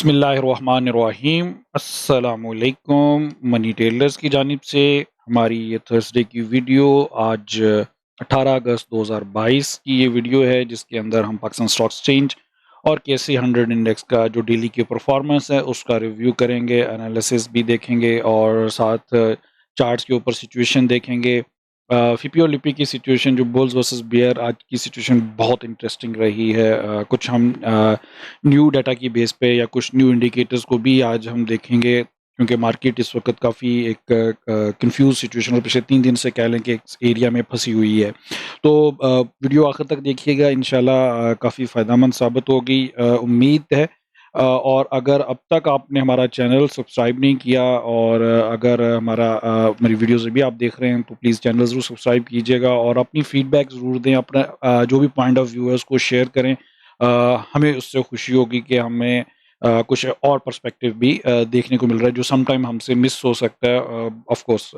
बिस्मिल्लाहिर्रहमानिर्रहीम। अस्सलामुअलैकुम। Money tailors की जानिब से हमारी ये थर्सडे की वीडियो आज 18 अगस्त 2022 की ये वीडियो है, जिसके अंदर हम पाकिस्तान स्टॉक एक्सचेंज और केसी 100 इंडेक्स का जो डेली की परफॉर्मेंस है उसका रिव्यू करेंगे, एनालिसिस भी देखेंगे और साथ चार्ट्स के ऊपर सिचुएशन देखेंगे। फीपी और लिपि की सिचुएशन, जो बुल्स वर्सेस बियर, आज की सिचुएशन बहुत इंटरेस्टिंग रही है। कुछ हम न्यू डाटा की बेस पे या कुछ न्यू इंडिकेटर्स को भी आज हम देखेंगे, क्योंकि मार्केट इस वक्त काफ़ी एक कंफ्यूज सिचुएशन और पिछले 3 दिन से कह लें कि एक एरिया में फंसी हुई है। तो वीडियो आखिर तक देखिएगा, इंशाल्लाह काफ़ी फ़ायदेमंद साबित होगी, उम्मीद है। और अगर अब तक आपने हमारा चैनल सब्सक्राइब नहीं किया और अगर मेरी वीडियोज़ भी आप देख रहे हैं तो प्लीज़ चैनल ज़रूर सब्सक्राइब कीजिएगा और अपनी फ़ीडबैक ज़रूर दें, अपना जो भी पॉइंट ऑफ व्यू है उसको शेयर करें। हमें उससे खुशी होगी कि हमें कुछ और पर्सपेक्टिव भी देखने को मिल रहा है, जो सम टाइम हमसे मिस हो सकता है। Of course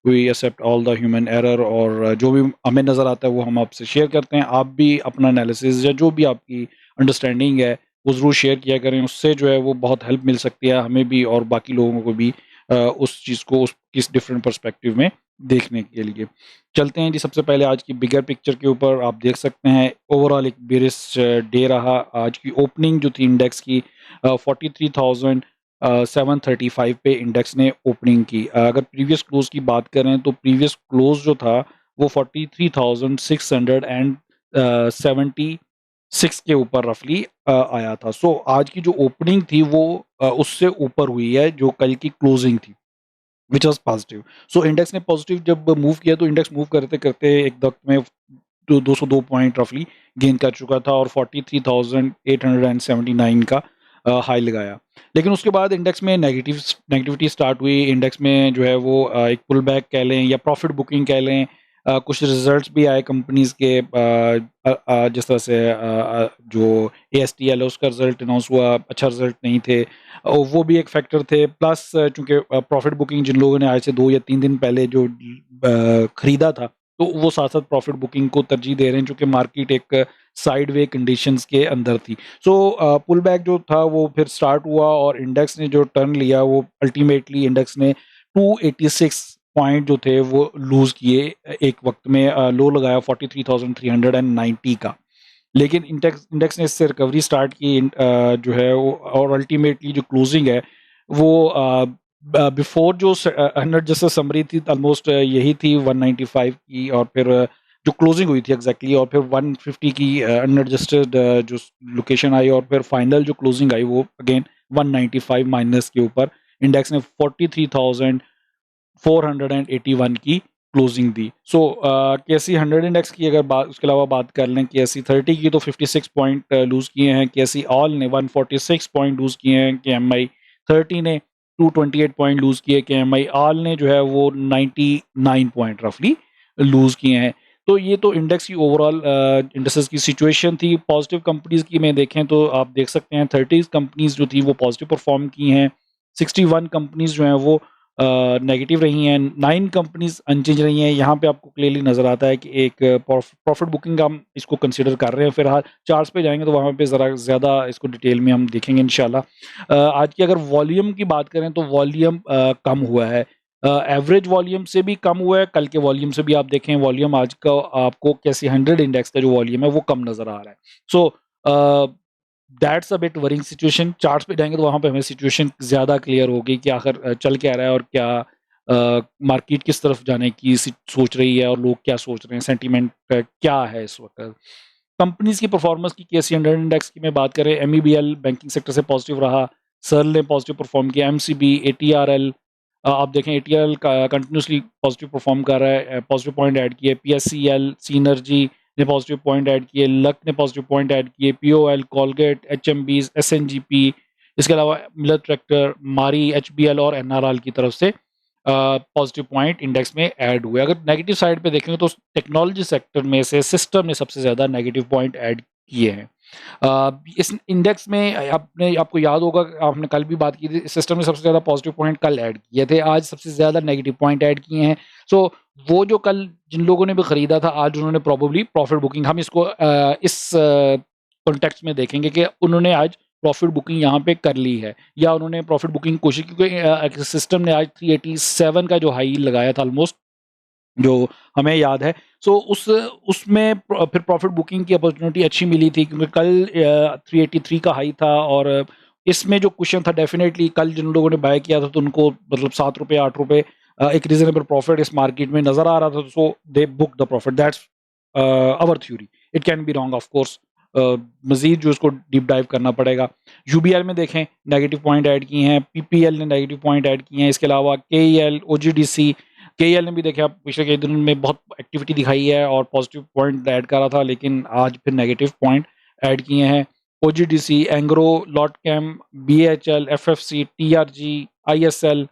we accept all the human error, और जो भी हमें नज़र आता है वो हम आपसे शेयर करते हैं। आप भी अपना एनालिसिस या जो भी आपकी अंडरस्टैंडिंग है वो ज़रूर शेयर किया करें, उससे जो है वो बहुत हेल्प मिल सकती है हमें भी और बाकी लोगों को भी उस चीज़ को उस किस डिफरेंट पर्सपेक्टिव में देखने के लिए। चलते हैं जी, सबसे पहले आज की बिगर पिक्चर के ऊपर। आप देख सकते हैं ओवरऑल एक बेरिश डे रहा। आज की ओपनिंग जो थी इंडेक्स की 43,735 पे इंडेक्स ने ओपनिंग की। अगर प्रीवियस क्लोज की बात करें तो प्रीवियस क्लोज जो था वो 43,676 के ऊपर रफली आया था। सो आज की जो ओपनिंग थी वो उससे ऊपर हुई है जो कल की क्लोजिंग थी, विच वाज़ पॉजिटिव। सो इंडेक्स ने पॉजिटिव जब मूव किया तो इंडेक्स मूव करते-करते एक वक़्त में 202 पॉइंट रफली गेन कर चुका था और 43,879 का हाई लगाया। लेकिन उसके बाद इंडेक्स में नेगेटिविटी स्टार्ट हुई। इंडेक्स में जो है वो एक पुल बैक कह लें या प्रॉफिट बुकिंग कह लें। कुछ रिज़ल्ट्स भी आए कंपनीज़ के, जिस तरह से जो एएसटीएल है उसका रिज़ल्ट अनाउंस हुआ, अच्छा रिज़ल्ट नहीं थे। वो भी एक फैक्टर थे। प्लस चूँकि प्रॉफ़िट बुकिंग जिन लोगों ने आज से 2 या 3 दिन पहले जो खरीदा था, तो वो साथ-साथ प्रॉफ़िट बुकिंग को तरजीह दे रहे हैं, चूँकि मार्केट एक साइडवे कंडीशंस के अंदर थी। सो पुल बैक जो था वो फिर स्टार्ट हुआ और इंडेक्स ने जो टर्न लिया वो अल्टीमेटली इंडेक्स ने 286 पॉइंट जो थे वो लूज़ किए। एक वक़्त में लो लगाया 43,390 का। लेकिन इंडेक्स ने इससे रिकवरी स्टार्ट की, जो है वो, और अल्टीमेटली जो क्लोजिंग है वो बिफोर जो 100 जैसे समरी थी ऑलमोस्ट यही थी 195 की, और फिर जो क्लोजिंग हुई थी एग्जैक्टली, और फिर 150 की अनएडजस्टेड जो लोकेशन आई, और फिर फाइनल जो क्लोजिंग आई वो अगेन 195 माइनस के ऊपर इंडेक्स ने 43,481 की क्लोजिंग दी। सो केएससी 100 इंडेक्स की अगर बात, उसके अलावा बात कर लें केएससी 30 की, तो 56 पॉइंट लूज़ किए हैं। केएससी ऑल ने 146 पॉइंट लूज़ किए हैं। केएमआई 30 ने 228 पॉइंट लूज़ किए। केएमआई ऑल ने जो है वो 99 पॉइंट रफली लूज़ किए हैं। तो ये तो इंडेक्स की ओवरऑल इंडेक्सेस की सिचुएशन थी। पॉजिटिव कंपनीज़ की में देखें तो आप देख सकते हैं 30 कंपनीज़ जो थी वो पॉजिटिव परफॉर्म की हैं। 61 कंपनीज़ जो हैं वो नेगेटिव रही हैं। 9 कंपनीज़ अनचेंज रही हैं। यहाँ पे आपको क्लियरली नज़र आता है कि एक प्रॉफिट बुकिंग हम इसको कंसीडर कर रहे हैं। फिलहाल चार्ट्स पे जाएँगे तो वहाँ पे ज़रा ज़्यादा इसको डिटेल में हम देखेंगे इंशाल्लाह। आज की अगर वॉल्यूम की बात करें तो वॉल्यूम कम हुआ है। एवरेज वॉल्यूम से भी कम हुआ है। कल के वॉल्यूम से भी आप देखें वॉल्यूम आज का आपको कैसे 100 इंडेक्स का जो वॉल्यूम है वो कम नज़र आ रहा है। So uh that's a bit worrying situation. Charts पे जाएँगे तो वहाँ पे हमें सिचुएशन ज़्यादा क्लियर होगी कि आखिर चल क्या रहा है और क्या मार्केट किस तरफ जाने की सोच रही है और लोग क्या सोच रहे हैं, सेंटीमेंट क्या है इस वक़्त। कंपनीज़ की परफॉर्मेंस की केएससी 100 इंडेक्स की मैं बात करें, एमईबीएल बैंकिंग सेक्टर से पॉजिटिव रहा, सर्ल ने पॉजिटिव परफॉर्म किया, एमसीबी, एटीआरएल, आप देखें एटीआरएल का कंटिन्यूअसली पॉजिटिव परफॉर्म कर रहा है, पॉजिटिव पॉइंट ऐड किए, पीएससीएल, सीनर्जी ने पॉजिटिव पॉइंट ऐड किए, लक ने पॉजिटिव पॉइंट ऐड किए, पीओएल, कोलगेट, एचएमबीज़, एसएनजीपी, इसके अलावा मिलर ट्रैक्टर, मारी, एचबीएल और एनआरएल की तरफ से पॉजिटिव पॉइंट इंडेक्स में ऐड हुए। अगर नेगेटिव साइड पे देखेंगे तो टेक्नोलॉजी सेक्टर में से सिस्टम ने सबसे ज़्यादा नेगेटिव पॉइंट ऐड किए हैं। इस इंडेक्स में आपको याद होगा, आपने कल भी बात की थी, सिस्टम ने सबसे ज़्यादा पॉजिटिव पॉइंट कल ऐड किए थे, आज सबसे ज़्यादा नेगेटिव पॉइंट ऐड किए हैं। सो वो जो कल जिन लोगों ने भी खरीदा था, आज उन्होंने प्रोबेबली प्रॉफिट बुकिंग, हम इसको इस कॉन्टेक्स्ट में देखेंगे कि उन्होंने आज प्रॉफिट बुकिंग यहाँ पे कर ली है या उन्होंने प्रॉफिट बुकिंग की कोशिश, क्योंकि सिस्टम ने आज 387 का जो हाई लगाया था ऑलमोस्ट, जो हमें याद है। सो उसमें फिर प्रॉफिट बुकिंग की अपॉर्चुनिटी अच्छी मिली थी, क्योंकि कल 383 का हाई था और इसमें जो क्वेश्चन था, डेफिनेटली कल जिन लोगों ने बाय किया था तो उनको मतलब ₹7 ₹8 एक रीजनेबल प्रॉफिट इस मार्केट में नजर आ रहा था, so they book the profit. That's our theory, it can be wrong of course. Majeed जो इसको डीप डाइव करना पड़ेगा। यूबीएल में देखें नेगेटिव पॉइंट ऐड किए हैं, पीपीएल ने नेगेटिव पॉइंट ऐड किए हैं, इसके अलावा केईएल, ओजीडीसी, केएल ने भी देखिए आप पिछले कई दिनों में बहुत एक्टिविटी दिखाई है और पॉजिटिव पॉइंट ऐड कर रहा था, लेकिन आज फिर नेगेटिव पॉइंट ऐड किए हैं। OGDC, Engro, Lotchem, BHL, FFC, TRG, ISL,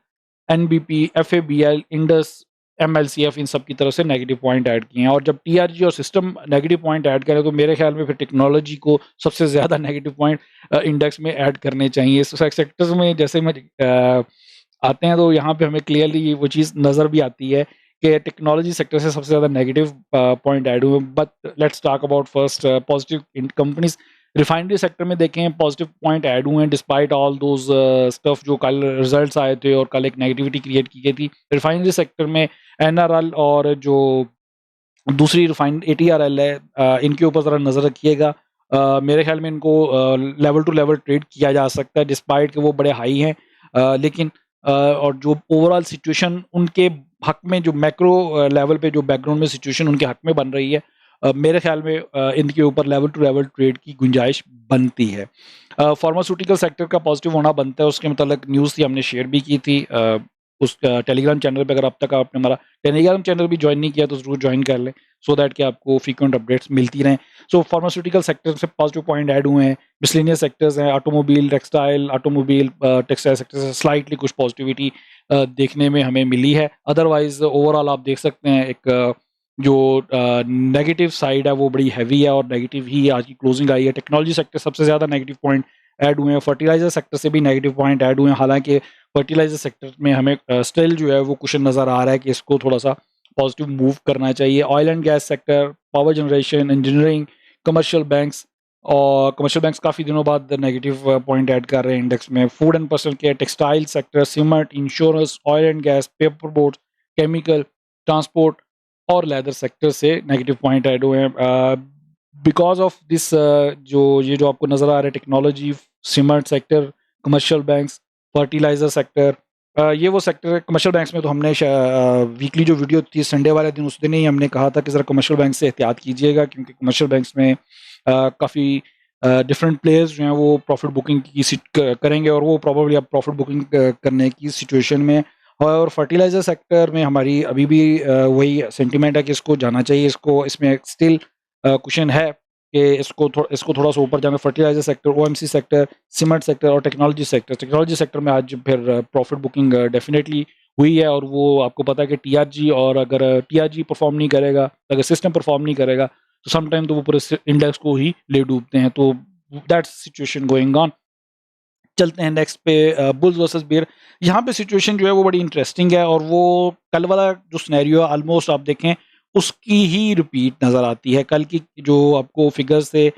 NBP, FABL, Indus, MLCF, इन सब की तरफ से नेगेटिव पॉइंट ऐड किए हैं। और जब टीआरजी और सिस्टम नेगेटिव पॉइंट ऐड करें तो मेरे ख्याल में फिर टेक्नोलॉजी को सबसे ज़्यादा नेगेटिव पॉइंट इंडेक्स में ऐड करने चाहिए। सेक्टर्स में जैसे मैं आते हैं तो यहाँ पे हमें क्लियरली वो चीज़ नज़र भी आती है कि टेक्नोलॉजी सेक्टर से सबसे ज़्यादा नेगेटिव पॉइंट ऐड हुए। But let's talk about first positive in companies. Refinery sector में देखें पॉजिटिव पॉइंट ऐड हुए हैं डिस्पाइट ऑल दोज स्टफ जो कल रिजल्ट्स आए थे और कल एक नेगेटिविटी क्रिएट की गई थी रिफाइनरी सेक्टर में। एनआरएल और जो दूसरी रिफाइंड एटीआरएल है, इनके ऊपर ज़रा नज़र रखिएगा। मेरे ख्याल में इनको लेवल टू लेवल ट्रेड किया जा सकता है डिस्पाइट कि वो बड़े हाई हैं, लेकिन और जो ओवरऑल सिचुएशन उनके हक में, जो मैक्रो लेवल पे जो बैकग्राउंड में सिचुएशन उनके हक में बन रही है, मेरे ख्याल में इनके ऊपर लेवल टू लेवल ट्रेड की गुंजाइश बनती है। फार्मास्यूटिकल सेक्टर का पॉजिटिव होना बनता है, उसके मतलब न्यूज़ थी, हमने शेयर भी की थी उस टेलीग्राम चैनल पे। अगर अब तक आपने हमारा टेलीग्राम चैनल भी ज्वाइन नहीं किया तो ज़रूर ज्वाइन कर लें, सो दैट कि आपको फ्रीक्वेंट अपडेट्स मिलती रहें। सो फार्मास्यूटिकल सेक्टर से पॉजिटिव पॉइंट ऐड हुए हैं। मिसलेनियस सेक्टर्स हैं, ऑटोमोबाइल, टेक्सटाइल सेक्टर से स्लाइटली कुछ पॉजिटिविटी देखने में हमें मिली है। अदरवाइज ओवरऑल आप देख सकते हैं एक जो नेगेटिव साइड है वो बड़ी हैवी है और नेगेटिव ही आज की क्लोजिंग आई है। टेक्नोलॉजी सेक्टर सबसे ज़्यादा नेगेटिव पॉइंट ऐड हुए हैं। फर्टिलाइजर सेक्टर से भी नेगेटिव पॉइंट ऐड हुए हैं, हालांकि फर्टिलाइजर सेक्टर में हमें स्टिल जो है वो क्वेश्चन नज़र आ रहा है कि इसको थोड़ा सा पॉजिटिव मूव करना चाहिए। Oil and gas sector, power generation, engineering, commercial banks, और कमर्शियल बैंक्स काफ़ी दिनों बाद नेगेटिव पॉइंट ऐड कर रहे हैं इंडेक्स में। Food and personal care, textile sector, cement, insurance, oil and gas, paper board, chemical, transport और लेदर सेक्टर से नेगेटिव पॉइंट ऐड हुए हैं। बिकॉज ऑफ दिस जो आपको नज़र आ रहा है, technology, cement sector, commercial banks, fertiliser sector, ये वो सेक्टर है। कमर्शियल बैंक्स में तो हमने वीकली जो वीडियो थी संडे वाले दिन, उस दिन ही हमने कहा था कि ज़रा कमर्शियल बैंक से एहतियात कीजिएगा, क्योंकि कमर्शियल बैंक्स में काफ़ी डिफरेंट प्लेयर्स जो हैं वो प्रॉफिट बुकिंग की करेंगे और वो प्रॉब्ली अब प्रॉफिट बुकिंग करने की सिचुएशन में। और फर्टिलाइजर सेक्टर में हमारी अभी भी वही सेंटिमेंट है कि इसको जाना चाहिए, इसमें स्टिल क्वेश्चन है कि इसको थोड़ा सा ऊपर जाना। Fertiliser sector, OMC sector, cement sector और टेक्नोलॉजी सेक्टर में आज फिर प्रॉफिट बुकिंग डेफिनेटली हुई है। और वो आपको पता है कि टीआरजी, और अगर टीआरजी परफॉर्म नहीं करेगा, अगर सिस्टम परफॉर्म नहीं करेगा तो समटाइम तो वो पूरे इंडेक्स को ही ले डूबते हैं। तो दैट्स सिचुएशन गोइंग ऑन। चलते हैं नेक्स्ट पे, बुल्स वर्सेस बेयर। यहाँ पे सिचुएशन जो है वो बड़ी इंटरेस्टिंग है और वो कल वाला जो सिनेरियो है ऑलमोस्ट आप देखें उसकी ही रिपीट नज़र आती है। कल की जो आपको फिगर्स थे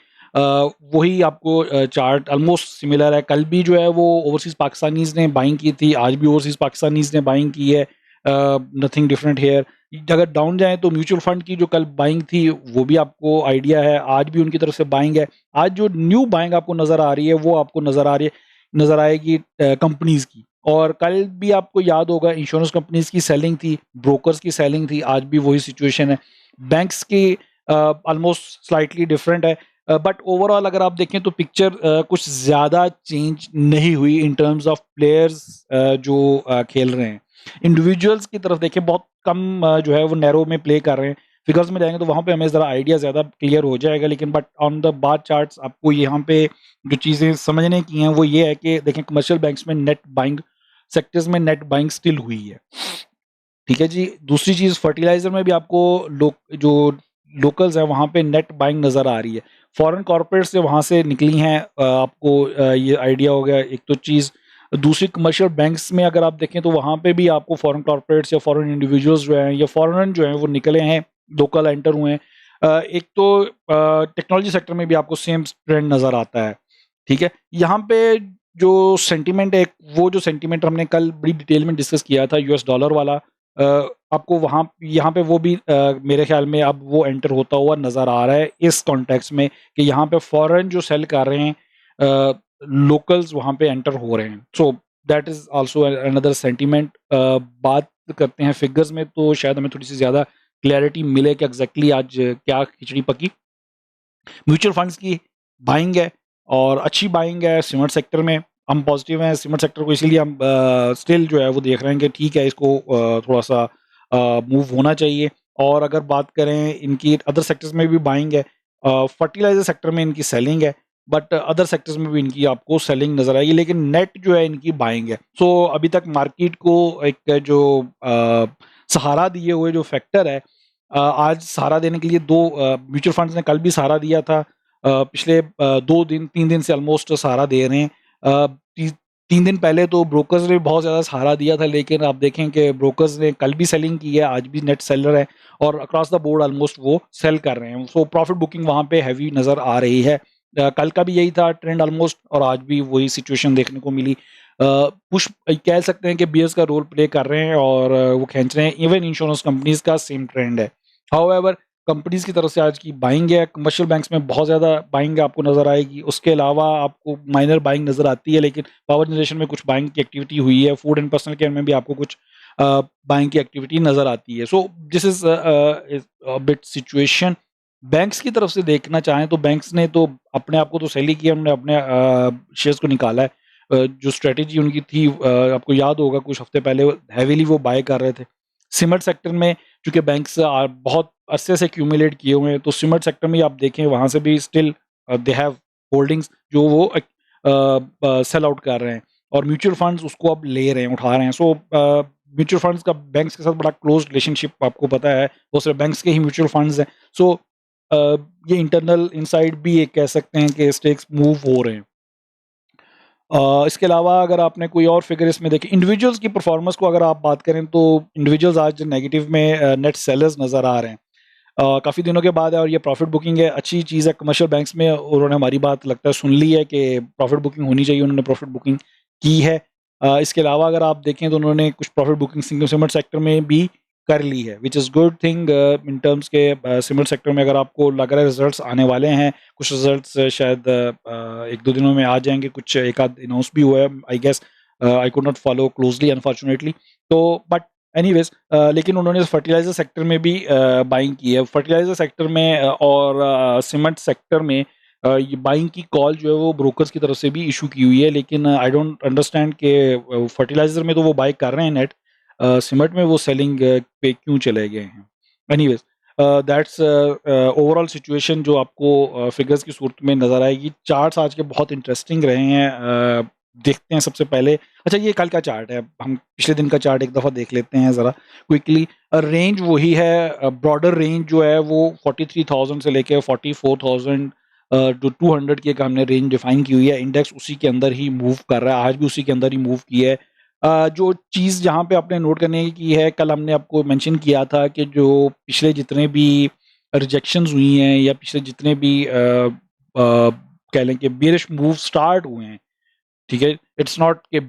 वही आपको चार्ट ऑलमोस्ट सिमिलर है। कल भी जो है वो ओवरसीज़ पाकिस्तानीज़ ने बाइंग की थी, आज भी ओवरसीज़ पाकिस्तानीज़ ने बाइंग की है। Nothing different here. अगर डाउन जाएँ तो म्यूचुअल फंड की जो कल बाइंग थी वो भी आपको आइडिया है, आज भी उनकी तरफ से बाइंग है। आज जो न्यू बाइंग आपको नज़र आ रही है वो आपको नज़र आएगी कंपनीज़ की। और कल भी आपको याद होगा इंश्योरेंस कंपनीज़ की सेलिंग थी, ब्रोकर्स की सेलिंग थी, आज भी वही सिचुएशन है। बैंक्स की ऑलमोस्ट स्लाइटली डिफरेंट है, बट ओवरऑल अगर आप देखें तो पिक्चर कुछ ज़्यादा चेंज नहीं हुई इन टर्म्स ऑफ प्लेयर्स जो खेल रहे हैं। इंडिविजुअल्स की तरफ देखें बहुत कम जो है वो नैरो में प्ले कर रहे हैं। फिगर्स में जाएँगे तो वहाँ पे हमें ज़रा आइडिया ज़्यादा क्लियर हो जाएगा, लेकिन but on the bar charts आपको यहाँ पे जो चीज़ें समझने की हैं वो ये है कि देखें कमर्शियल बैंक्स में नेट बाइंग, सेक्टर्स में नेट बाइंग स्टिल हुई है। ठीक है जी। दूसरी चीज़ फर्टिलाइज़र में भी आपको जो लोकल्स हैं वहाँ पे नेट बाइंग नज़र आ रही है। फॉरेन कॉर्पोरेट्स जो वहाँ से निकली हैं, आपको ये आइडिया हो गया एक तो चीज़। दूसरी कमर्शियल बैंक्स में अगर आप देखें तो वहाँ पे भी आपको फॉरेन कॉर्पोरेट्स या फॉरेन इंडिविजुअल्स जो हैं या फॉरेनर जो हैं वो निकले हैं, लोकल एंटर हुए हैं। एक तो टेक्नोलॉजी सेक्टर में भी आपको सेम ट्रेंड नज़र आता है। ठीक है? यहाँ पे जो सेंटिमेंट है, वो जो सेंटिमेंट हमने कल बड़ी डिटेल में डिस्कस किया था यूएस डॉलर वाला, आपको वहाँ यहाँ पे वो भी मेरे ख़्याल में अब वो एंटर होता हुआ नज़र आ रहा है इस कॉन्टेक्स्ट में कि यहाँ पे फॉरेन जो सेल कर रहे हैं, लोकल्स वहाँ पे एंटर हो रहे हैं। So that is also another sentiment. बात करते हैं फिगर्स में, तो शायद हमें थोड़ी-सी ज़्यादा क्लैरिटी मिले कि एग्ज़ैक्टली आज क्या खिचड़ी पकी। म्यूचुअल फंड्स की बाइंग है और अच्छी बाइंग है सीमेंट सेक्टर में। हम पॉजिटिव हैं सीमेंट सेक्टर को, इसीलिए हम स्टिल जो है वो देख रहे हैं कि ठीक है, इसको थोड़ा-सा मूव होना चाहिए। और अगर बात करें इनकी अदर सेक्टर्स में भी बाइंग है। फर्टिलाइज़र सेक्टर में इनकी सेलिंग है, बट अदर सेक्टर्स में भी इनकी आपको सेलिंग नज़र आएगी, लेकिन नेट जो है इनकी बाइंग है। सो अभी तक मार्केट को एक जो सहारा दिए हुए जो फैक्टर है, आज सहारा देने के लिए 2 म्यूचुअल फंड्स ने कल भी सहारा दिया था। पिछले 2 दिन 3 दिन से ऑलमोस्ट सहारा दे रहे हैं। अ, ती 3 दिन पहले तो ब्रोकर्स ने बहुत ज़्यादा सहारा दिया था, लेकिन आप देखें कि ब्रोकर्स ने कल भी सेलिंग की है, आज भी नेट सेलर है और अक्रॉस द बोर्ड ऑलमोस्ट वो सेल कर रहे हैं। सो प्रॉफिट बुकिंग वहाँ पे हेवी नज़र आ रही है। कल का भी यही था ट्रेंड ऑलमोस्ट, और आज भी वही सिचुएशन देखने को मिली। पुश कह सकते हैं कि बियर्स का रोल प्ले कर रहे हैं और वो खींच रहे हैं। इवन इंश्योरेंस कंपनीज़ का सेम ट्रेंड है। हाउएवर कंपनीज़ की तरफ से आज की बाइंग है, कमर्शियल बैंक्स में बहुत ज़्यादा बाइंग आपको नज़र आएगी। उसके अलावा आपको माइनर बाइंग नज़र आती है, लेकिन पावर जनरेशन में कुछ बाइंग की एक्टिविटी हुई है। फूड एंड पर्सनल केयर में भी आपको कुछ बाइंग की एक्टिविटी नज़र आती है। So this is a bit situation. Banks की तरफ से देखना चाहें तो बैंक्स ने तो अपने आप को तो सेल ही किया, उन्होंने अपने शेयर्स को निकाला है। जो स्ट्रैटेजी उनकी थी, आपको याद होगा कुछ हफ्ते पहले हेवीली वो बाय कर रहे थे। सीमेंट सेक्टर में चूँकि बैंक्स बहुत अरसे से एक्यूमुलेट किए हुए हैं, तो सीमेंट सेक्टर में आप देखें वहाँ से भी स्टिल दे हैव होल्डिंग्स जो वो सेल आउट कर रहे हैं और म्यूचुअल फंड्स उसको अब ले रहे हैं, उठा रहे हैं। सो म्यूचुअल फंड्स का बैंक्स के साथ बड़ा क्लोज़ रिलेशनशिप आपको पता है, वो सिर्फ बैंक्स के ही म्यूचुअल फंड्स हैं। सो अ, ये इंटरनल इनसाइड भी एक कह सकते हैं कि स्टेक्स मूव हो रहे हैं। इसके अलावा अगर आपने कोई और फिगर इसमें देखे, इंडिविजुअल्स की परफॉर्मेंस को अगर आप बात करें तो इंडिविजुअल्स आज नेगेटिव में नेट सेलर्स नज़र आ रहे हैं। काफ़ी दिनों के बाद है और ये प्रॉफिट बुकिंग है, अच्छी चीज़ है। कमर्शियल बैंक्स में उन्होंने हमारी बात लगता है सुन ली है कि प्रॉफिट बुकिंग होनी चाहिए, उन्होंने प्रॉफिट बुकिंग की है। इसके अलावा अगर आप देखें तो उन्होंने कुछ profit booking single cement sector में भी कर ली है, which is good thing in terms के सीमेंट सेक्टर में अगर आपको लग रहा है रिजल्ट्स आने वाले हैं, कुछ रिजल्ट्स शायद 1-2 दिनों में आ जाएँगे, कुछ एक आध अनाउंस भी हुआ है I guess. I could not follow closely unfortunately. तो बट एनीवेज़ लेकिन उन्होंने फर्टिलाइज़र सेक्टर में भी बाइंग की है। फर्टिलाइज़र सेक्टर में और सीमेंट सेक्टर में ये बाइंग की कॉल जो है वो ब्रोकर्स की तरफ से भी इश्यू की हुई है, लेकिन आई डोंट अंडरस्टैंड कि फर्टिलाइज़र में तो वो बाय कर रहे हैं नेट, सीमेंट में वो सेलिंग पे क्यों चले गए हैं? एनीवेज़ दैट्स ओवरऑल सिचुएशन जो आपको फिगर्स की सूरत में नज़र आएगी। चार्ट्स आज के बहुत इंटरेस्टिंग रहे हैं। देखते हैं सबसे पहले, अच्छा ये कल का चार्ट है, हम पिछले दिन का चार्ट एक दफ़ा देख लेते हैं ज़रा क्विकली। रेंज वही है, ब्रॉडर रेंज जो है वो 43,000 से लेके 44,000 जो 200 की एक हमने रेंज डिफाइन की हुई है। इंडेक्स उसी के अंदर ही मूव कर रहा है, आज भी उसी के अंदर ही मूव किया है। जो चीज़ जहाँ पे आपने नोट करने की है, कल हमने आपको मेंशन किया था कि जो पिछले जितने भी रिजेक्शंस हुई हैं या पिछले जितने भी कह लें कि बेयरिश मूव स्टार्ट हुए हैं, ठीक है? इट्स नॉट कि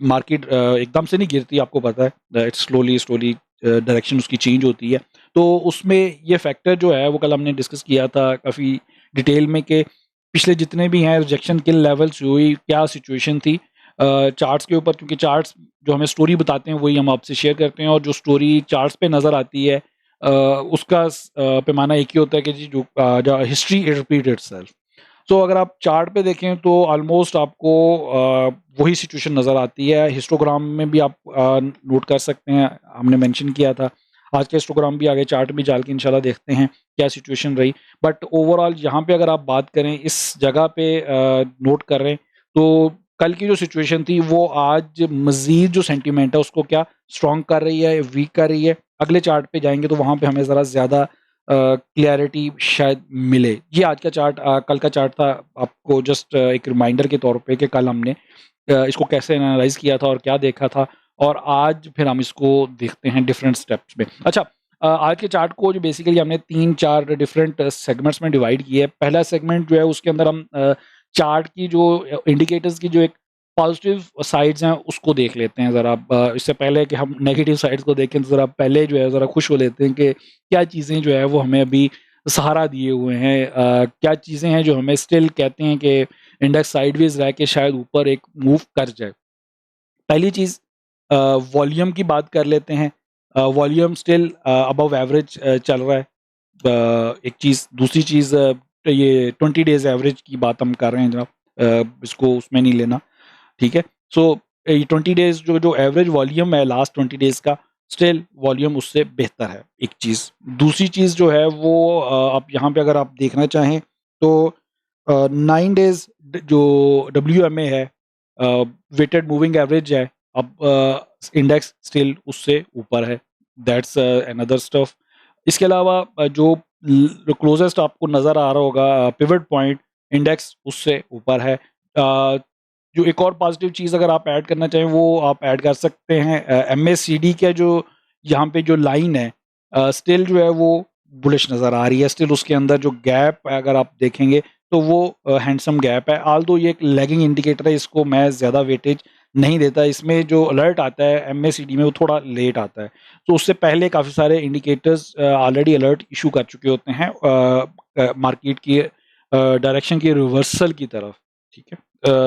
मार्केट एकदम से नहीं गिरती, आपको पता है। इट्स स्लोली डायरेक्शन उसकी चेंज होती है। तो उसमें ये फैक्टर जो है वो कल हमने डिस्कस किया था काफ़ी डिटेल में कि पिछले जितने भी हैं रिजेक्शन किल लेवल्स हुई, क्या सिचुएशन थी। चार्ट्स के ऊपर, क्योंकि चार्ट्स जो हमें स्टोरी बताते हैं वही हम आपसे शेयर करते हैं, और जो स्टोरी चार्ट्स पे नज़र आती है उसका पैमाना एक ही होता है कि जी जो हिस्ट्री इट रिपीट इटसेल्फ। सो अगर आप चार्ट पे देखें तो ऑलमोस्ट आपको वही सिचुएशन नज़र आती है। हिस्टोग्राम में भी आप नोट कर सकते हैं, हमने मेंशन किया था। आज का हिस्टोग्राम भी आगे चार्ट भी डाल के इंशाल्लाह देखते हैं क्या सिचुएशन रही। बट ओवरऑल यहाँ पे अगर आप बात करें, इस जगह पे नोट कर रहे हैं, तो कल की जो सिचुएशन थी वो आज मज़ीद जो सेंटीमेंट है उसको क्या स्ट्रॉन्ग कर रही है, वीक कर रही है। अगले चार्ट पे जाएँगे तो वहाँ पे हमें ज़रा ज़्यादा क्लैरिटी शायद मिले। ये आज का चार्ट कल का चार्ट था, आपको जस्ट एक रिमाइंडर के तौर पे कि कल हमने इसको कैसे एनालाइज़ किया था और क्या देखा था, और आज फिर हम इसको देखते हैं डिफरेंट स्टेप्स में। अच्छा, आज के चार्ट को जो बेसिकली हमने 3-4 डिफरेंट सेगमेंट्स में डिवाइड किया है। पहला सेगमेंट जो है उसके अंदर हम चार्ट की जो इंडिकेटर्स की जो एक पॉजिटिव साइड्स हैं उसको देख लेते हैं ज़रा। इससे पहले कि हम नेगेटिव साइड्स को देखें तो ज़रा पहले जो है ज़रा खुश हो लेते हैं कि क्या चीज़ें जो है वो हमें अभी सहारा दिए हुए हैं। क्या चीज़ें हैं जो हमें स्टिल कहते हैं कि इंडेक्स साइडवेज रह के शायद ऊपर एक मूव कर जाए। पहली चीज़ वॉल्यूम की बात कर लेते हैं। वॉल्यूम स्टिल अबव एवरेज चल रहा है। एक चीज़, दूसरी चीज़ ये 20 डेज़ एवरेज की बात हम कर रहे हैं जनाब। इसको उसमें नहीं लेना, ठीक है? सो ये 20 डेज़ जो जो एवरेज वॉल्यूम है लास्ट 20 डेज़ का, स्टिल वॉल्यूम उससे बेहतर है, एक चीज़। दूसरी चीज़ जो है वो आप यहाँ पे अगर आप देखना चाहें तो 9 डेज़ जो डब्ल्यूएमए है, वेटेड मूविंग एवरेज है, अब इंडेक्स स्टिल उससे ऊपर है। That's another stuff. इसके अलावा जो क्लोजेस्ट आपको नज़र आ रहा होगा पिवट पॉइंट, इंडेक्स उससे ऊपर है। जो एक और पॉजिटिव चीज़ अगर आप ऐड करना चाहें वो आप ऐड कर सकते हैं। एमएससीडी का जो यहाँ पे जो लाइन है, स्टिल जो है वो बुलिश नज़र आ रही है। स्टिल उसके अंदर जो गैप है अगर आप देखेंगे तो वो हैंडसम गैप है। ऑल्दो ये एक लैगिंग इंडिकेटर है, इसको मैं ज़्यादा वेटेज नहीं देता। इसमें जो अलर्ट आता है एमएससीडी में वो थोड़ा लेट आता है। तो उससे पहले काफ़ी सारे इंडिकेटर्स ऑलरेडी अलर्ट इश्यू कर चुके होते हैं मार्केट की डायरेक्शन की रिवर्सल की तरफ, ठीक है?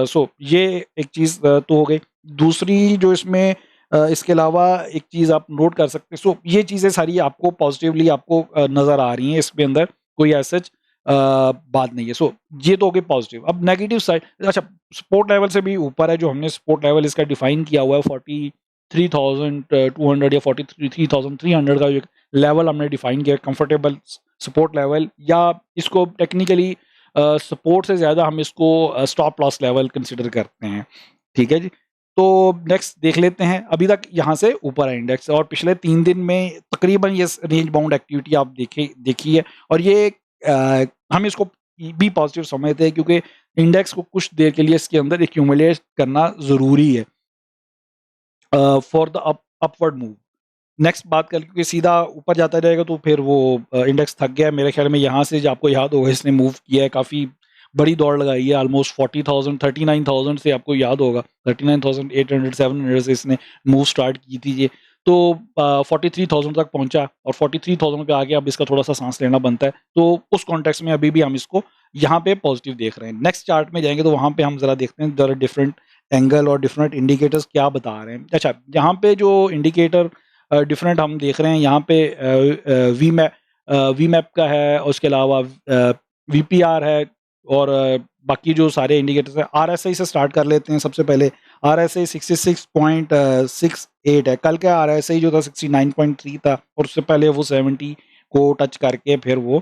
सो ये एक चीज़ तो हो गई। दूसरी जो इसमें इसके अलावा एक चीज़ आप नोट कर सकते हैं। सो ये चीज़ें सारी आपको पॉजिटिवली आपको नज़र आ रही हैं, इसके अंदर कोई ऐसा बात नहीं है। सो ये तो हो गई पॉजिटिव। अब नेगेटिव साइड, अच्छा, सपोर्ट लेवल से भी ऊपर है। जो हमने सपोर्ट लेवल इसका डिफाइन किया हुआ है 43,200 या 43,300 का जो लेवल हमने डिफाइन किया, कंफर्टेबल सपोर्ट लेवल, या इसको टेक्निकली सपोर्ट से ज़्यादा हम इसको स्टॉप लॉस लेवल कंसिडर करते हैं, ठीक है जी? तो नेक्स्ट देख लेते हैं। अभी तक यहाँ से ऊपर है इंडेक्स और पिछले 3 दिन में तकरीबन ये रेंज बाउंड एक्टिविटी आप देखी है, और ये हम इसको भी पॉजिटिव समझते हैं क्योंकि इंडेक्स को कुछ देर के लिए इसके अंदर एक्यूमुलेट करना ज़रूरी है for the upward move. Next बात कर, क्योंकि सीधा ऊपर जाता जाएगा तो फिर वो इंडेक्स थक गया है। मेरे ख्याल में यहाँ से जो आपको याद होगा इसने मूव किया है, काफ़ी बड़ी दौड़ लगाई है, ऑलमोस्ट 40,000 39,000 से आपको याद होगा 39,800 700 से इसने मूव स्टार्ट की थी ये। तो 43,000 तक पहुंचा और 43,000 पे आके अब इसका थोड़ा सा सांस लेना बनता है। तो उस कॉन्टेक्स्ट में अभी भी हम इसको यहाँ पे पॉजिटिव देख रहे हैं। नेक्स्ट चार्ट में जाएंगे तो वहाँ पे हम जरा देखते हैं जरा डिफरेंट एंगल और डिफरेंट इंडिकेटर्स क्या बता रहे हैं। अच्छा, यहाँ पे जो इंडिकेटर डिफरेंट हम देख रहे हैं यहाँ पे वी मैप का है, और उसके अलावा वीपीआर है, और बाकी जो सारे इंडिकेटर्स हैं। आरएसआई से स्टार्ट कर लेते हैं। सबसे पहले आरएसआई 66.68 है। कल का आरएसआई जो था 69.3 था, और उससे पहले वो 70 को टच करके फिर वो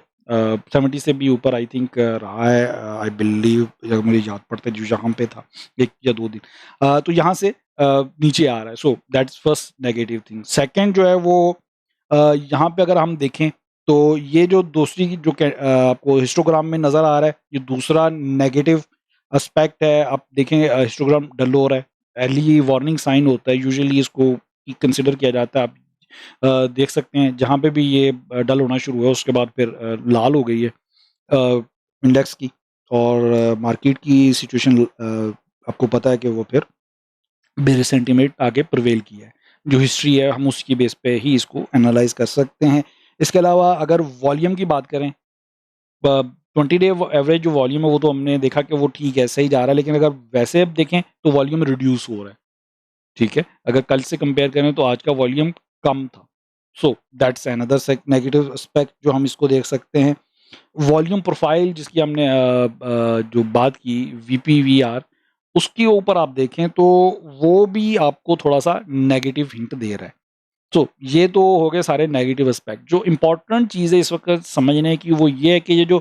70 से भी ऊपर आई थिंक रहा है। आई बिलीव, जब मुझे याद पड़ता है जो यहाँ पे था 1 या 2 दिन, तो यहाँ से नीचे आ रहा है। So that's first negative thing. Second जो है वो यहाँ पे अगर हम देखें तो ये जो दूसरी जो आपको हिस्टोग्राम में नज़र आ रहा है, ये दूसरा नेगेटिव एस्पेक्ट है। आप देखें हिस्टोग्राम डल हो रहा है, अर्ली वार्निंग साइन होता है, यूजुअली इसको कंसिडर किया जाता है। आप देख सकते हैं जहाँ पे भी ये डल होना शुरू हुआ उसके बाद फिर लाल हो गई है इंडेक्स की, और मार्केट की सिचुएशन आपको पता है कि वो फिर मेरे सेंटीमेंट आगे प्रिवेल किया है। जो हिस्ट्री है हम उसकी बेस पे ही इसको एनालाइज कर सकते हैं। इसके अलावा अगर वॉल्यूम की बात करें, 20 डे एवरेज जो वॉल्यूम है वो तो हमने देखा कि वो ठीक है, सही जा रहा है, लेकिन अगर वैसे अब देखें तो वॉल्यूम रिड्यूस हो रहा है, ठीक है? अगर कल से कंपेयर करें तो आज का वॉल्यूम कम था। So that's another negative aspect जो हम इसको देख सकते हैं। वॉल्यूम प्रोफाइल जिसकी हमने जो बात की वीपीवीआर, उसके ऊपर आप देखें तो वो भी आपको थोड़ा-सा नेगेटिव हिंट दे रहा है। तो ये तो हो गए सारे नेगेटिव एस्पेक्ट। जो इम्पोर्टेंट चीज़ है इस वक़्त समझने की वो ये है कि ये जो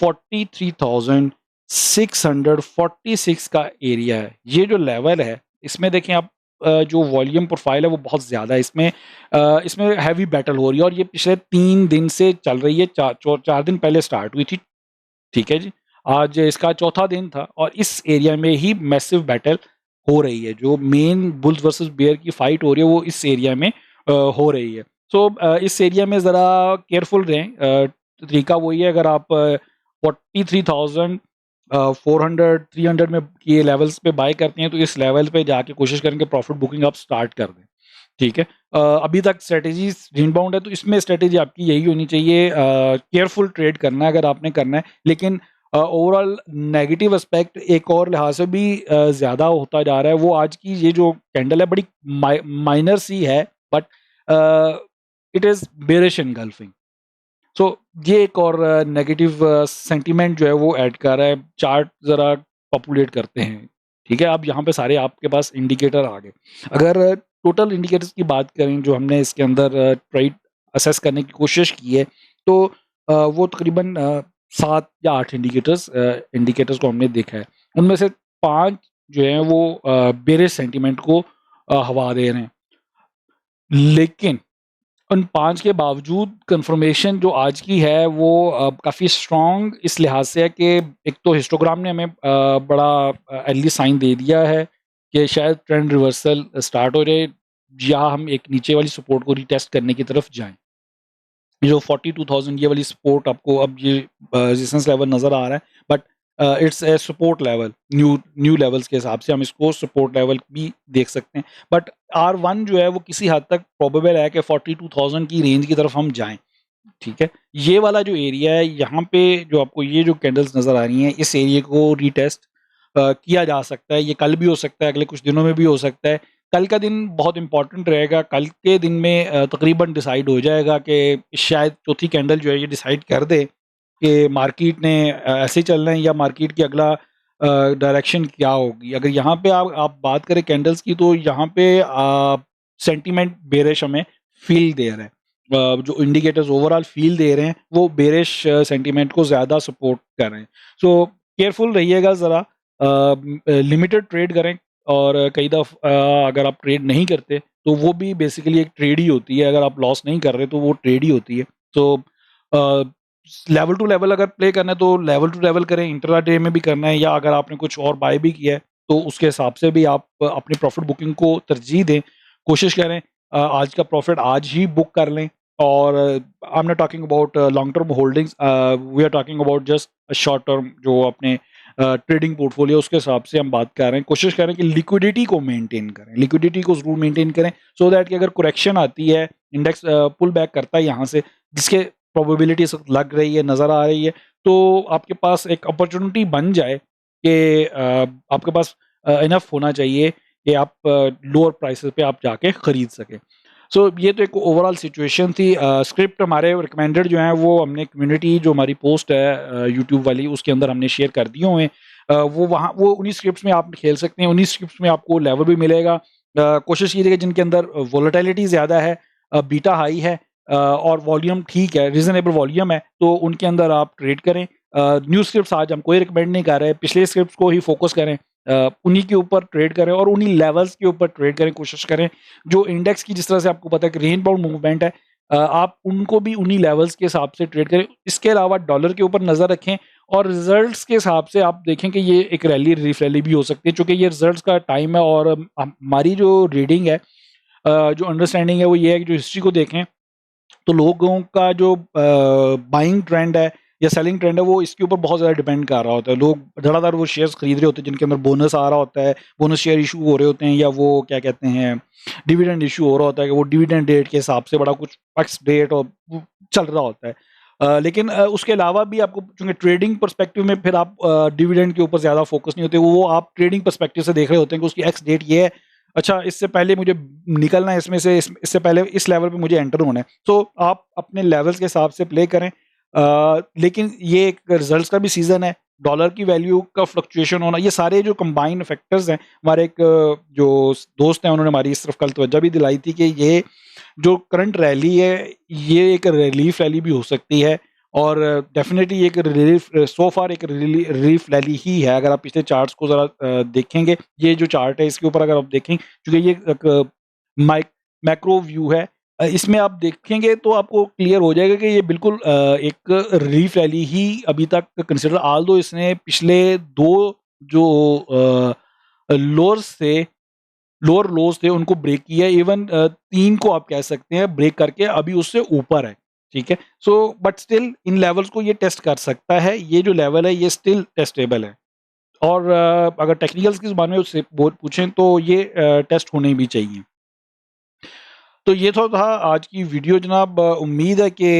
43,646 का एरिया है, ये जो लेवल है, इसमें देखें आप जो वॉल्यूम प्रोफाइल है वो बहुत ज़्यादा है। इसमें हैवी बैटल हो रही है और ये पिछले 3 दिन से चल रही है। 4 दिन पहले स्टार्ट हुई थी, ठीक है जी? आज इसका चौथा दिन था और इस एरिया में ही मैसिव बैटल हो रही है। जो मेन बुल्स वर्सेस बेयर की फाइट हो रही है वो इस एरिया में हो रही है। सो इस एरिया में ज़रा केयरफुल रहें। तरीका वही है, अगर आप 43,000 400 300 में ये लेवल्स पे बाय करते हैं तो इस लेवल पे जाके कोशिश करेंगे प्रॉफिट बुकिंग आप स्टार्ट कर दें, ठीक है। अभी तक स्ट्रैटेजीज़ रेंज बाउंड है तो इसमें स्ट्रैटेजी आपकी यही होनी चाहिए, केयरफुल ट्रेड करना है अगर आपने करना है। लेकिन ओवरऑल नेगेटिव एस्पेक्ट एक और लिहाज से भी ज़्यादा होता जा रहा है, वो आज की ये जो कैंडल है बड़ी माइनर सी है, but it is bearish engulfing. So ये एक और नेगेटिव सेंटीमेंट जो है वो ऐड कर रहा है। चार्ट ज़रा पॉपुलेट करते हैं, ठीक है? अब यहाँ पे सारे आपके पास इंडिकेटर आ गए। अगर टोटल इंडिकेटर्स की बात करें जो हमने इसके अंदर ट्रेड असेस करने की कोशिश की है, तो वो तकरीबन 7 या 8 इंडिकेटर्स को हमने देखा है। उनमें से 5 जो हैं वो बेयरिश सेंटीमेंट को हवा दे रहे हैं। लेकिन उन 5 के बावजूद कन्फर्मेशन जो आज की है वो काफ़ी स्ट्रॉन्ग इस लिहाज से है कि एक तो हिस्टोग्राम ने हमें बड़ा अर्ली साइन दे दिया है कि शायद ट्रेंड रिवर्सल स्टार्ट हो जाए या हम एक नीचे वाली सपोर्ट को रीटेस्ट करने की तरफ जाएँ। ये जो 42,000 ये वाली सपोर्ट आपको अब ये रेजिस्टेंस लेवल नज़र आ रहा है, but it's a support level, new new levels के हिसाब से हम इसको सपोर्ट लेवल भी देख सकते हैं। बट R1 जो है वो किसी हद तक प्रोबेबल है कि 42,000 की रेंज की तरफ हम जाएँ, ठीक है? ये वाला जो एरिया है यहाँ पे जो आपको ये जो कैंडल्स नज़र आ रही हैं, इस एरिया को रीटेस्ट किया जा सकता है। ये कल भी हो सकता है, अगले कुछ दिनों में भी हो सकता है। कल का दिन बहुत इम्पोर्टेंट रहेगा। कल के दिन में तकरीबन डिसाइड हो जाएगा कि शायद चौथी कैंडल जो है ये डिसाइड कर दे कि मार्केट ने ऐसे ही चलना है या मार्केट की अगला डायरेक्शन क्या होगी। अगर यहाँ पे आप बात करें कैंडल्स की तो यहाँ पे सेंटीमेंट बेरिश हमें फ़ील दे रहा है। जो इंडिकेटर्स ओवरऑल फ़ील दे रहे हैं वो बेरिश सेंटीमेंट को ज़्यादा सपोर्ट कर रहे हैं। सो केयरफुल रहिएगा ज़रा, लिमिटेड ट्रेड करें और कई अगर आप ट्रेड नहीं करते तो वो भी बेसिकली एक ट्रेड ही होती है। अगर आप लॉस नहीं कर रहे तो वो ट्रेड ही होती है। तो लेवल टू लेवल अगर प्ले करना है तो लेवल टू लेवल करें, इंट्राडे में भी करना है या अगर आपने कुछ और बाय भी किया है तो उसके हिसाब से भी आप अपनी प्रॉफिट बुकिंग को तरजीह दें। कोशिश करें आज का प्रॉफिट आज ही बुक कर लें और I am not talking about long term holdings, we are talking about just short term जो अपने ट्रेडिंग पोर्टफोलियो उसके हिसाब से हम बात कर रहे हैं। कोशिश करें कि लिक्विडिटी को मेंटेन करें, लिक्विडिटी को ज़रूर मेंटेन करें सो दैट कि अगर करेक्शन आती है, इंडेक्स पुल बैक करता है यहाँ से, जिसके प्रोबेबिलिटी इस वक़्त लग रही है, नज़र आ रही है, तो आपके पास एक अपॉर्च्युनिटी बन जाए कि आपके पास इनफ होना चाहिए कि आप लोअर प्राइसेज़ पे आप जाके खरीद सकें। सो ये तो एक ओवरऑल सिचुएशन थी। स्क्रिप्ट हमारे रिकमेंडेड जो हैं वो हमने कम्युनिटी जो हमारी पोस्ट है यूट्यूब वाली उसके अंदर हमने शेयर कर दिए हुए हैं। वो उन्हीं स्क्रिप्ट्स में आप खेल सकते हैं, उन्हीं स्क्रिप्ट्स में आपको लेवल भी मिलेगा। कोशिश कीजिएगा जिनके अंदर वोलेटिलिटी ज़्यादा है, बीटा हाई है और वॉल्यूम ठीक है, रीज़नेबल वॉल्यूम है, तो उनके अंदर आप ट्रेड करें। न्यू स्क्रिप्ट्स आज हम कोई रिकमेंड नहीं कर रहे, पिछले स्क्रिप्ट्स को ही फ़ोकस करें। उन्हीं के ऊपर ट्रेड करें और उन्हीं लेवल्स के ऊपर ट्रेड करें, कोशिश करें। जो इंडेक्स की जिस तरह से आपको पता है कि रेंज बाउंड मूवमेंट है, आप उनको भी उन्हीं लेवल्स के हिसाब से ट्रेड करें। इसके अलावा डॉलर के ऊपर नज़र रखें और रिज़ल्ट्स के हिसाब से आप देखें कि ये एक रैली रिलीफ रैली भी हो सकती है, चूँकि ये रिज़ल्ट्स का टाइम है और हमारी जो रीडिंग है, जो अंडरस्टैंडिंग है वो ये है कि जो हिस्ट्री को देखें तो लोगों का जो बाइंग ट्रेंड है या सेलिंग ट्रेंड है वो इसके ऊपर बहुत ज़्यादा डिपेंड कर रहा होता है। लोग धड़ाधड़ वो शेयर्स खरीद रहे होते हैं जिनके अंदर बोनस आ रहा होता है, बोनस शेयर इशू हो रहे होते हैं या वो क्या कहते हैं डिविडेंड इशू हो रहा होता है कि वो डिविडेंड डेट के हिसाब से बड़ा कुछ फिक्स डेट और वो चल रहा होता है। लेकिन उसके अलावा भी आपको चूँकि ट्रेडिंग पर्सपेक्टिव में फिर आप डिविडेंड के ऊपर ज़्यादा फोकस नहीं होते, वो आप ट्रेडिंग पर्सपेक्टिव से देख रहे होते हैं कि उसकी एक्स डेट ये है, अच्छा इससे पहले मुझे निकलना है इसमें से, इससे पहले इस लेवल पे मुझे एंटर होना है। तो आप अपने लेवल्स के हिसाब से प्ले करें। लेकिन ये एक रिजल्ट्स का भी सीज़न है, डॉलर की वैल्यू का फ्लक्चुएशन होना, ये सारे जो कंबाइंड फैक्टर्स हैं। हमारे एक जो दोस्त हैं उन्होंने हमारी इस तरफ कल तवज्जो भी दिलाई थी कि ये जो करंट रैली है, ये एक रिलीफ रैली भी हो सकती है और डेफ़िनेटली एक रिलीफ सो फार एक रिलीफ रैली ही है। अगर आप पिछले चार्ट्स को ज़रा देखेंगे, ये जो चार्ट है इसके ऊपर अगर आप देखें, क्योंकि ये एक मैक्रो व्यू है, इसमें आप देखेंगे तो आपको क्लियर हो जाएगा कि ये बिल्कुल एक रिलीफ रैली ही अभी तक कंसिडर, ऑल्दो इसने पिछले 2 जो लोअर्स थे, लोअर लोज़ थे उनको ब्रेक किया है। इवन 3 को आप कह सकते हैं ब्रेक करके अभी उससे ऊपर है, ठीक है? So but still in levels को ये टेस्ट कर सकता है, ये जो लेवल है ये स्टिल टेस्टेबल है। और अगर टेक्निकल्स की ज़ुबान में उससे पूछें तो ये टेस्ट होने भी चाहिए। तो ये तो था आज की वीडियो जनाब। उम्मीद है कि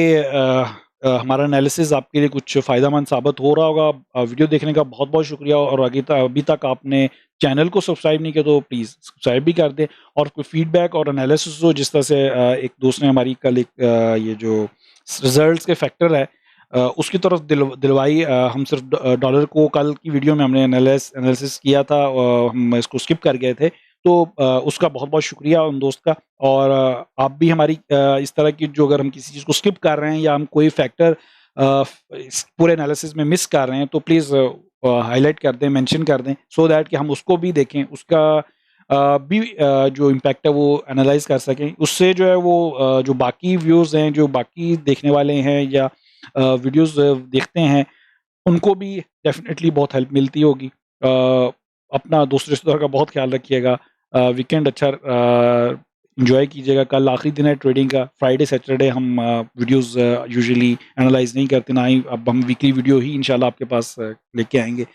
हमारा एनालिसिस आपके लिए कुछ फ़ायदेमंद साबित हो रहा होगा। वीडियो देखने का बहुत-बहुत शुक्रिया और अभी तक आपने चैनल को सब्सक्राइब नहीं किया तो प्लीज़ सब्सक्राइब भी कर दें। और कोई फीडबैक और एनालिसिस हो, जिस तरह से एक दोस्त ने हमारी कल एक ये जो रिज़ल्ट्स के फैक्टर है उसकी तरफ दिलवाई। हम सिर्फ डॉलर को कल की वीडियो में हमने एनालिसिस किया था, हम इसको स्किप कर गए थे। तो उसका बहुत-बहुत शुक्रिया उन दोस्त का। और आप भी हमारी इस तरह की, जो अगर हम किसी चीज़ को स्किप कर रहे हैं या हम कोई फैक्टर इस पूरे एनालिसिस में मिस कर रहे हैं, तो प्लीज़ हाइलाइट कर दें, मेंशन कर दें, सो दैट कि हम उसको भी देखें, उसका भी जो इम्पैक्ट है वो एनालाइज़ कर सकें। उससे जो है वो जो बाकी व्यूज़ हैं, जो बाकी देखने वाले हैं या वीडियोज़ देखते हैं, उनको भी डेफ़िनेटली बहुत हेल्प मिलती होगी। अपना दोस्त रिश्तेदार का बहुत ख़्याल रखिएगा। वीकेंड अच्छा एन्जॉय कीजिएगा। कल आखिरी दिन है ट्रेडिंग का। फ्राइडे, सैटरडे हम वीडियोज़ यूजुअली एनालाइज़ नहीं करते, ना ही अब हम वीकली वीडियो ही इंशाल्लाह आपके पास लेके आएँगे।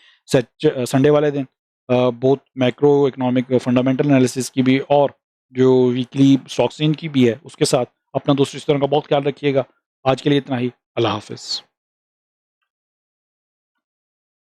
संडे वाले दिन both macro economic fundamental analysis की भी और जो वीकली स्टॉक चेन की भी है, उसके साथ अपना दोस्त रिश्तेदारों का बहुत ख़्याल रखिएगा। आज के लिए इतना ही। अल्लाह हाफ़िज़।